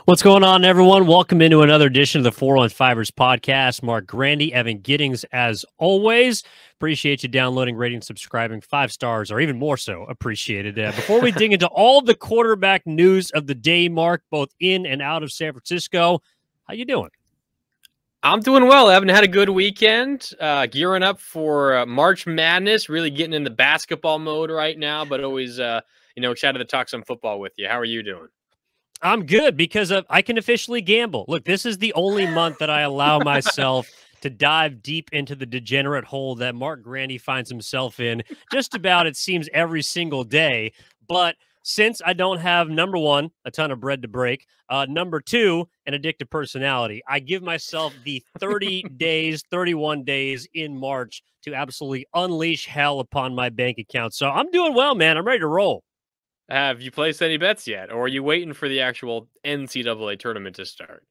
What's going on, everyone? Welcome into another edition of the 415ers podcast. Marc, Grandi, Evan Giddings, as always. Appreciate you downloading, rating, subscribing. 5 stars, or even more so, appreciated. Before we dig into all the quarterback news of the day, Marc, both in and out of San Francisco, how you doing? I'm doing well. I haven't had a good weekend. Gearing up for March Madness, really getting in the basketball mode right now, but always, excited to talk some football with you. How are you doing? I'm good because I can officially gamble. Look, this is the only month that I allow myself to dive deep into the degenerate hole that Marc Grandi finds himself in just about, it seems, every single day. But since I don't have, number one, a ton of bread to break, number two, an addictive personality, I give myself the 30 days, 31 days in March to absolutely unleash hell upon my bank account. So I'm doing well, man. I'm ready to roll. Have you placed any bets yet, or are you waiting for the actual NCAA tournament to start?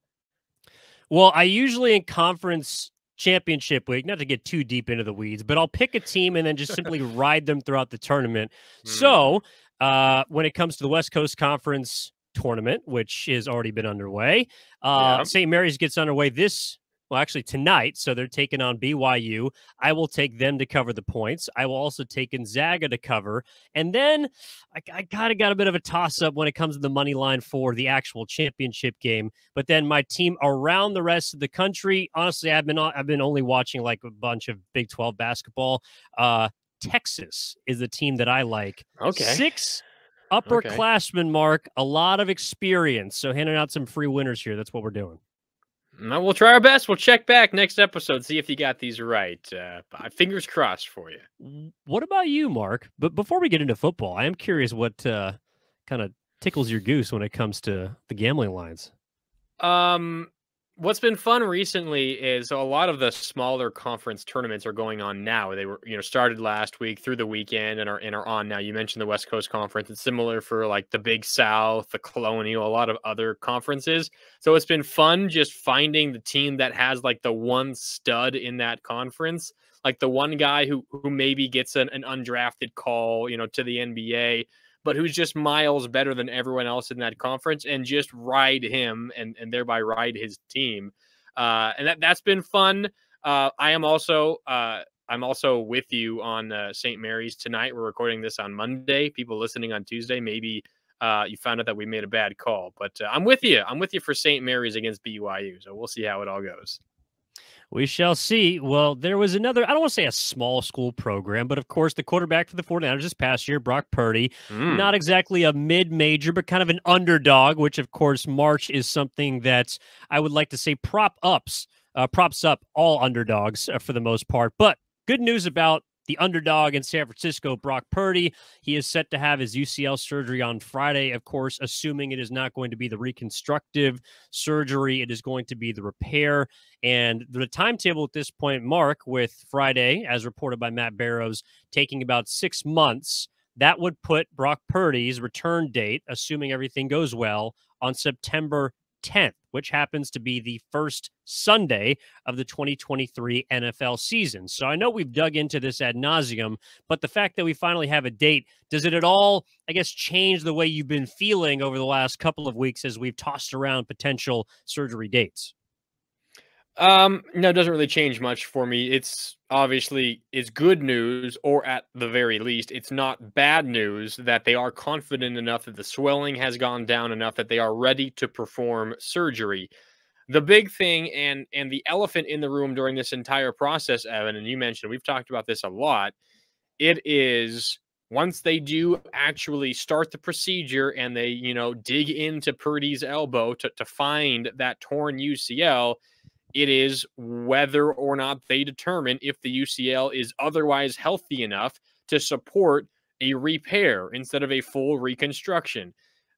Well, I usually in conference championship week, not to get too deep into the weeds, but I'll pick a team and then just simply ride them throughout the tournament. So when it comes to the West Coast Conference tournament, which has already been underway, St. Mary's gets underway tonight. So they're taking on BYU. I will take them to cover the points. I will also take Gonzaga to cover. And then I kind of got a bit of a toss-up when it comes to the money line for the actual championship game. But then my team around the rest of the country, honestly, I've been only watching like a bunch of Big 12 basketball. Texas is the team that I like. Okay. 6 upperclassmen, Marc, a lot of experience. So handing out some free winners here. That's what we're doing. We'll try our best. We'll check back next episode, see if you got these right. Fingers crossed for you. What about you, Marc? But before we get into football, I am curious what kind of tickles your goose when it comes to the gambling lines. What's been fun recently is a lot of the smaller conference tournaments are going on now. They were, started last week through the weekend and are on now. You mentioned the West Coast Conference. It's similar for like the Big South, the Colonial, a lot of other conferences. So it's been fun just finding the team that has like the one stud in that conference, like the one guy who maybe gets an undrafted call, to the NBA, but who's just miles better than everyone else in that conference, and just ride him and thereby ride his team. And that's been fun. I'm also with you on St. Mary's tonight. We're recording this on Monday. People listening on Tuesday, maybe you found out that we made a bad call, but I'm with you. I'm with you for St. Mary's against BYU. So we'll see how it all goes. We shall see. Well, there was another, I don't want to say a small school program, but of course the quarterback for the 49ers this past year, Brock Purdy, not exactly a mid-major, but kind of an underdog, which of course March is something that I would like to say props up all underdogs for the most part. But good news about the underdog in San Francisco, Brock Purdy. He is set to have his UCL surgery on Friday, of course, assuming it is not going to be the reconstructive surgery. It is going to be the repair. And the timetable at this point, Marc, with Friday, as reported by Matt Barrows, taking about 6 months, that would put Brock Purdy's return date, assuming everything goes well, on September 10th, which happens to be the first Sunday of the 2023 NFL season. So I know we've dug into this ad nauseum, but the fact that we finally have a date, does it at all, I guess, change the way you've been feeling over the last couple of weeks as we've tossed around potential surgery dates? No, it doesn't really change much for me. It's good news, or at the very least, it's not bad news that they are confident enough that the swelling has gone down enough that they are ready to perform surgery. The big thing and the elephant in the room during this entire process, Evan, and you mentioned, we've talked about this a lot, it is once they do actually start the procedure and they, dig into Purdy's elbow to find that torn UCL, it is whether or not they determine if the UCL is otherwise healthy enough to support a repair instead of a full reconstruction.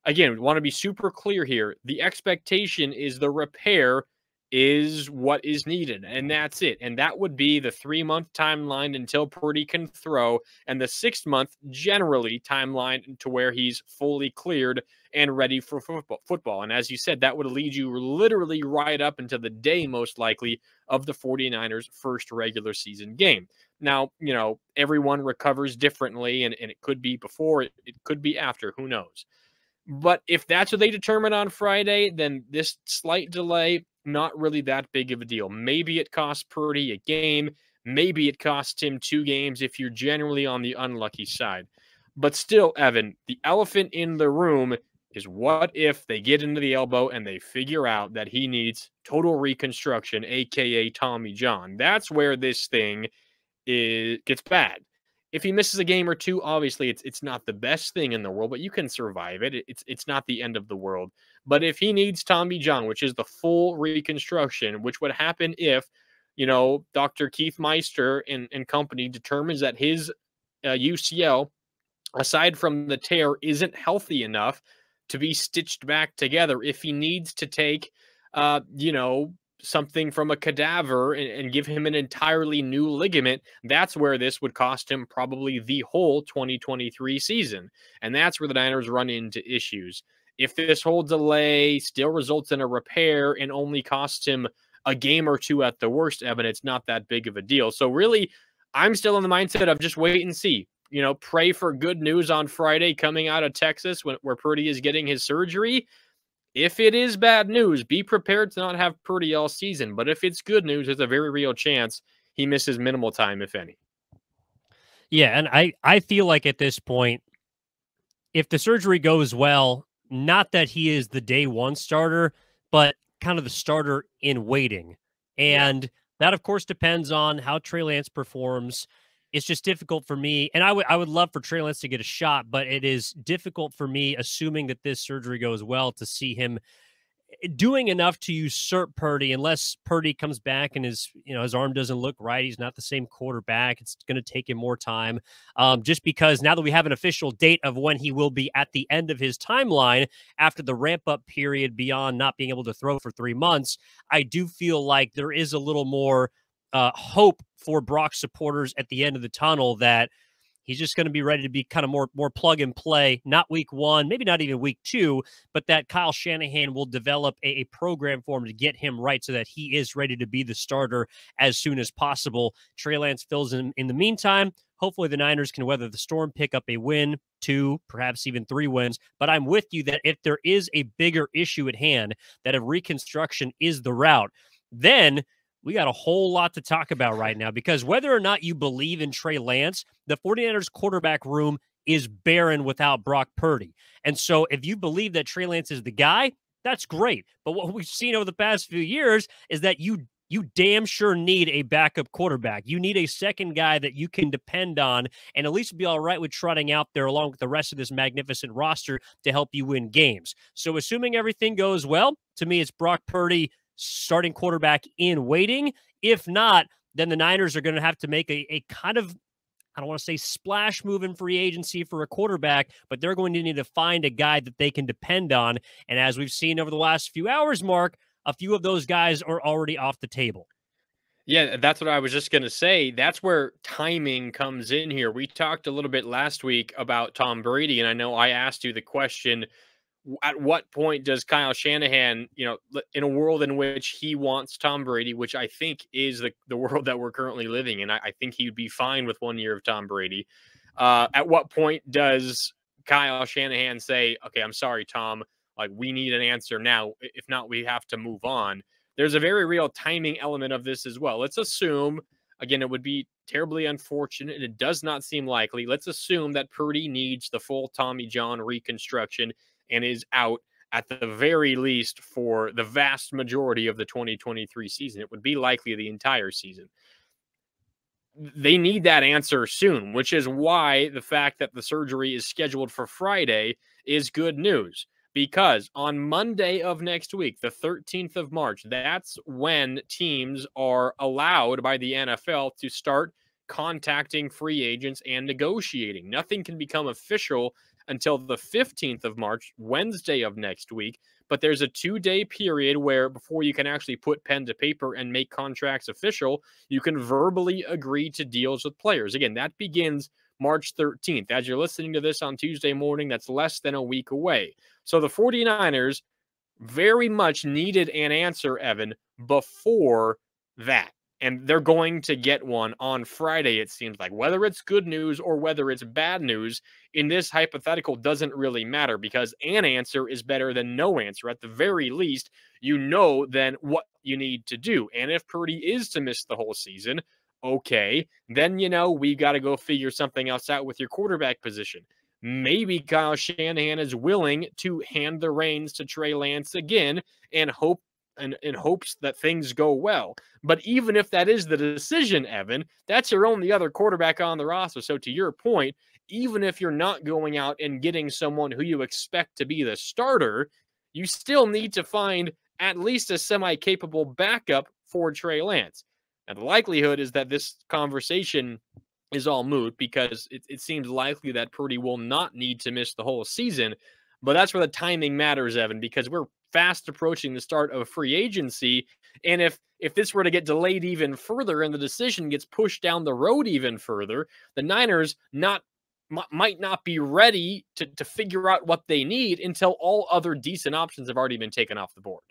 Again, we want to be super clear here. The expectation is the repair is what is needed, and that's it. And that would be the 3-month timeline until Purdy can throw, and the 6-month generally timeline to where he's fully cleared and ready for football. And as you said, that would lead you literally right up into the day, most likely, of the 49ers' first regular season game. Now, everyone recovers differently, and it could be before, it could be after, who knows. But if that's what they determine on Friday, then this slight delay, not really that big of a deal. Maybe it costs Purdy a game. Maybe it costs him 2 games if you're generally on the unlucky side. But still, Evan, the elephant in the room is what if they get into the elbow and they figure out that he needs total reconstruction, aka Tommy John. That's where this thing gets bad. If he misses a game or two, obviously it's not the best thing in the world, but you can survive it. It's not the end of the world. But if he needs Tommy John, which is the full reconstruction, which would happen if, Dr. Keith Meister and company determines that his UCL, aside from the tear, isn't healthy enough to be stitched back together. If he needs to take, something from a cadaver and give him an entirely new ligament, that's where this would cost him probably the whole 2023 season. And that's where the Niners run into issues. If this whole delay still results in a repair and only costs him a game or two at the worst, Evan, it's not that big of a deal. So really, I'm still in the mindset of just wait and see. Pray for good news on Friday coming out of Texas where Purdy is getting his surgery. If it is bad news, be prepared to not have Purdy all season. But if it's good news, there's a very real chance he misses minimal time, if any. Yeah, and I feel like at this point, if the surgery goes well, not that he is the day one starter, but kind of the starter in waiting. And that, of course, depends on how Trey Lance performs. It's just difficult for me. And I would love for Trey Lance to get a shot, but it is difficult for me, assuming that this surgery goes well, to see him doing enough to usurp Purdy, unless Purdy comes back and his arm doesn't look right. He's not the same quarterback. It's going to take him more time. Just because now that we have an official date of when he will be at the end of his timeline after the ramp up period beyond not being able to throw for 3 months, I do feel like there is a little more hope for Brock supporters at the end of the tunnel that he's just going to be ready to be kind of more plug and play, not week 1, maybe not even week 2, but that Kyle Shanahan will develop a program for him to get him right so that he is ready to be the starter as soon as possible. Trey Lance fills in the meantime. Hopefully the Niners can weather the storm, pick up a win, 2, perhaps even 3 wins. But I'm with you that if there is a bigger issue at hand, that if reconstruction is the route, then we got a whole lot to talk about right now, because whether or not you believe in Trey Lance, the 49ers quarterback room is barren without Brock Purdy. And so if you believe that Trey Lance is the guy, that's great. But what we've seen over the past few years is that you damn sure need a backup quarterback. You need a second guy that you can depend on and at least be all right with trotting out there along with the rest of this magnificent roster to help you win games. So assuming everything goes well, to me, it's Brock Purdy, starting quarterback in waiting. If not, then the Niners are going to have to make a kind of, I don't want to say splash move in free agency for a quarterback, but they're going to need to find a guy that they can depend on. And as we've seen over the last few hours, Mark, a few of those guys are already off the table. Yeah, that's what I was just going to say. That's where timing comes in here. We talked a little bit last week about Tom Brady, and I know I asked you the question, at what point does Kyle Shanahan, in a world in which he wants Tom Brady, which I think is the world that we're currently living in, I think he'd be fine with 1 year of Tom Brady. At what point does Kyle Shanahan say, okay, I'm sorry, Tom, like we need an answer now. If not, we have to move on. There's a very real timing element of this as well. Let's assume, again, it would be terribly unfortunate, and it does not seem likely. Let's assume that Purdy needs the full Tommy John reconstruction and is out at the very least for the vast majority of the 2023 season. It would be likely the entire season. They need that answer soon, which is why the fact that the surgery is scheduled for Friday is good news. Because on Monday of next week, the 13th of March, that's when teams are allowed by the NFL to start contacting free agents and negotiating. Nothing can become official until the 15th of March, Wednesday of next week. But there's a 2-day period where before you can actually put pen to paper and make contracts official, you can verbally agree to deals with players. Again, that begins March 13th. As you're listening to this on Tuesday morning, that's less than a week away. So the 49ers very much needed an answer, Evan, before that. And they're going to get one on Friday, it seems like. Whether it's good news or whether it's bad news, in this hypothetical doesn't really matter because an answer is better than no answer. At the very least, you know then what you need to do. And if Purdy is to miss the whole season, okay, then we got to go figure something else out with your quarterback position. Maybe Kyle Shanahan is willing to hand the reins to Trey Lance again and hope in hopes that things go well. But even if that is the decision, Evan, that's your only other quarterback on the roster. So to your point, even if you're not going out and getting someone who you expect to be the starter, you still need to find at least a semi-capable backup for Trey Lance. And the likelihood is that this conversation is all moot because it seems likely that Purdy will not need to miss the whole season. But that's where the timing matters, Evan, because we're fast approaching the start of free agency. And if this were to get delayed even further and the decision gets pushed down the road even further, the Niners might not be ready to figure out what they need until all other decent options have already been taken off the board.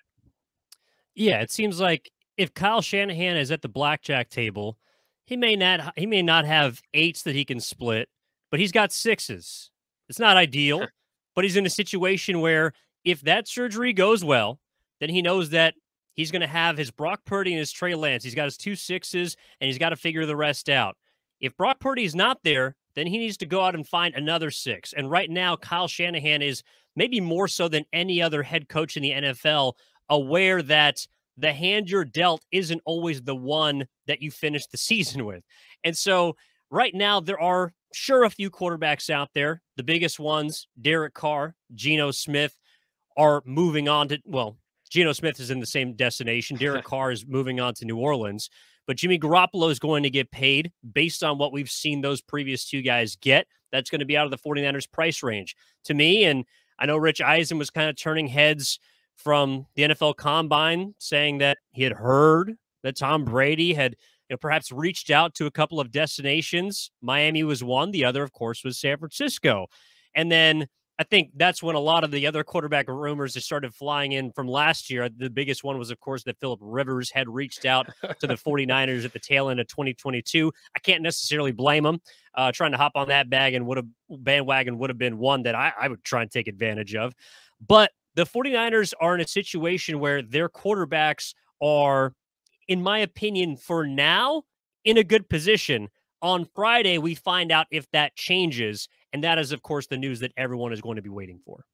Yeah, it seems like if Kyle Shanahan is at the blackjack table, he may not have eights that he can split, but he's got sixes. It's not ideal, but he's in a situation where if that surgery goes well, then he knows that he's going to have his Brock Purdy and his Trey Lance. He's got his 2 sixes, and he's got to figure the rest out. If Brock Purdy's not there, then he needs to go out and find another 6. And right now, Kyle Shanahan is maybe more so than any other head coach in the NFL aware that the hand you're dealt isn't always the one that you finish the season with. And so right now, there are sure a few quarterbacks out there. The biggest ones, Derek Carr, Geno Smith, are moving on to, well, Geno Smith is in the same destination. Derek Carr is moving on to New Orleans. But Jimmy Garoppolo is going to get paid based on what we've seen those previous 2 guys get. That's going to be out of the 49ers price range. To me, and I know Rich Eisen was kind of turning heads from the NFL Combine, saying that he had heard that Tom Brady had perhaps reached out to a couple of destinations. Miami was one. The other, of course, was San Francisco. And then I think that's when a lot of the other quarterback rumors just started flying in from last year. The biggest one was, of course, that Phillip Rivers had reached out to the 49ers at the tail end of 2022. I can't necessarily blame him. Trying to hop on that bandwagon would have been one that I would try and take advantage of. But the 49ers are in a situation where their quarterbacks are, in my opinion, for now, in a good position. On Friday, we find out if that changes. And that is, of course, the news that everyone is going to be waiting for.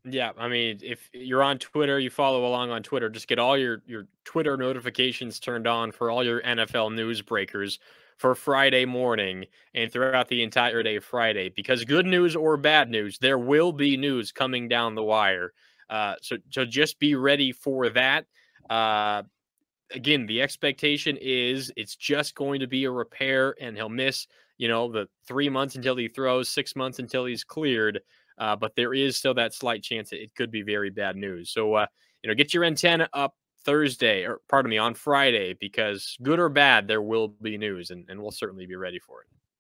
Yeah, I mean, if you're on Twitter, you follow along on Twitter, just get all your Twitter notifications turned on for all your NFL news breakers for Friday morning and throughout the entire day Friday, because good news or bad news, there will be news coming down the wire. So just be ready for that. Again, the expectation is it's just going to be a repair and he'll miss, the 3 months until he throws, 6 months until he's cleared. But there is still that slight chance that it could be very bad news. So, get your antenna up on Friday, because good or bad, there will be news and we'll certainly be ready for it.